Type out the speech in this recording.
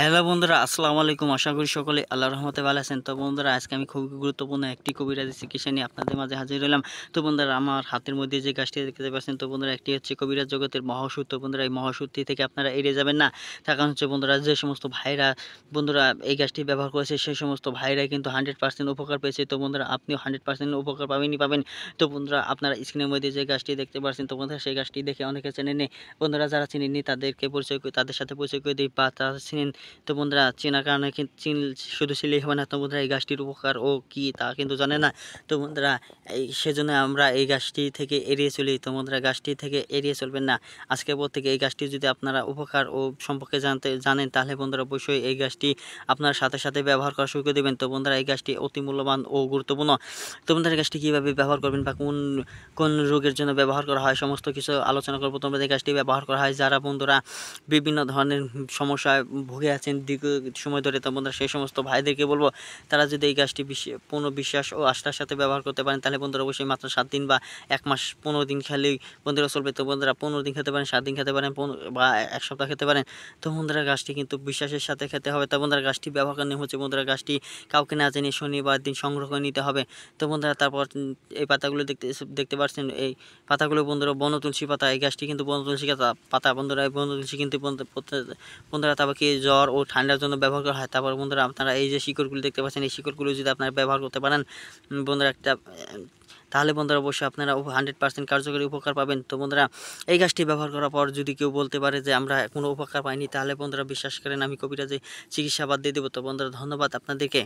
Hello বন্ধুরা, আসসালামু আলাইকুম। আশা করি সকলে আল্লাহর রহমতে ভালো আছেন। তো বন্ধুরা, আজকে আমি খুবই গুরুত্বপূর্ণ একটি কবিরাজি চিকিৎসা নিয়ে আপনাদের মাঝে হাজির হলাম। তো বন্ধুরা, আমার হাতের মধ্যে যে গাছটি দেখতে পাচ্ছেন, তো বন্ধুরা একটি হচ্ছে কবিরাজ জগতের মহাওষুধ। তো বন্ধুরা, এই মহাওষুধটি থেকে আপনারা এড়িয়ে যাবেন না। তার কারণ হচ্ছে বন্ধুরা, যে সমস্ত ভাইরা বন্ধুরা এই গাছটি ব্যবহার করেছে, সেই সমস্ত ভাইরাই কিন্তু 100% উপকার পেয়েছে। তো বন্ধুরা, আপনিও 100% উপকার পাবেন। তো বন্ধুরা, আপনারা স্ক্রিনের মধ্যে যে গাছটি দেখতে পাচ্ছেন, তো বন্ধুরা সেই গাছটি দেখে অনেকে চেনেননি। বন্ধুরা, যারা চিনেননি তাদের সাথে পরিচয় করে দিই, বা তারা চিনেন। তো বন্ধুরা, চেনার কারণে কিন্তু শুধু চিনলেই হবে না। তো বন্ধুরা, এই গাছটির উপকার ও কি তা কিন্তু জানে না। তো বন্ধুরা, সেজন্য আমরা এই গাছটি থেকে এড়িয়ে চলি। তো বন্ধুরা, গাছটি থেকে এড়িয়ে চলবেন না। আজকের পর থেকে এই গাছটি যদি আপনারা উপকার ও সম্পর্কে জানেন, তাহলে বন্ধুরা অবশ্যই এই গাছটি আপনার সাথে সাথে ব্যবহার করা শুরু করে দেবেন। তো বন্ধুরা, এই গাছটি অতি মূল্যবান ও গুরুত্বপূর্ণ। তো বন্ধুরা, এই গাছটি কীভাবে ব্যবহার করবেন বা কোন কোন রোগের জন্য ব্যবহার করা হয়, সমস্ত কিছু আলোচনা করবো। তোমরা এই গাছটি ব্যবহার করা হয় যারা বন্ধুরা বিভিন্ন ধরনের সমস্যায় ভুগে আছেন দীর্ঘ সময় ধরে। তো বন্ধুরা, সেই সমস্ত ভাইদেরকে বলবো, তারা যদি এই গাছটি পূর্ণ বিশ্বাস ও আস্থার সাথে ব্যবহার করতে পারেন, তাহলে বন্ধুরা অবশ্যই মাত্র 7 দিন বা 1 মাস 15 দিন খেলেই বন্ধুরা চলবে। তো বন্ধুরা, 15 দিন খেতে পারেন, 7 দিন খেতে পারেন, বা 1 সপ্তাহ খেতে পারেন। তো বন্ধুরা, গাছটি কিন্তু বিশ্বাসের সাথে খেতে হবে। তো বন্ধুরা, গাছটি ব্যবহার করার নিয়ম হচ্ছে বন্ধুরা, গাছটি কাউকে না জেনে শনিবার দিন সংগ্রহ করে নিতে হবে। তো বন্ধুরা, তারপর এই পাতাগুলো দেখতে পাচ্ছেন, এই পাতাগুলো বন্ধুরা বনতুলসী পাতা। এই গাছটি কিন্তু বনতুলসী পাতা। বন্ধুরা, এই বনতুলসী কিন্তু বন্ধুরা তারপর কি জ্বর ও ঠান্ডার জন্য ব্যবহার করা হয়। তারপর বন্ধুরা, আপনারা এই যে শিকড়গুলো দেখতে পাচ্ছেন, এই শিকড়গুলো যদি আপনারা ব্যবহার করতে পারেন বন্ধুরা, তাহলে বন্ধুরা অবশ্যই আপনারা 100% কার্যকরী উপকার পাবেন। তো বন্ধুরা, এই গাছটি ব্যবহার করার পর যদি কেউ বলতে পারে যে আমরা কোনো উপকার পাইনি, তাহলে বন্ধুরা বিশ্বাস করেন, আমি কবিরাজি চিকিৎসা বাদ দিয়ে দেবো। তো বন্ধুরা, ধন্যবাদ আপনাদেরকে।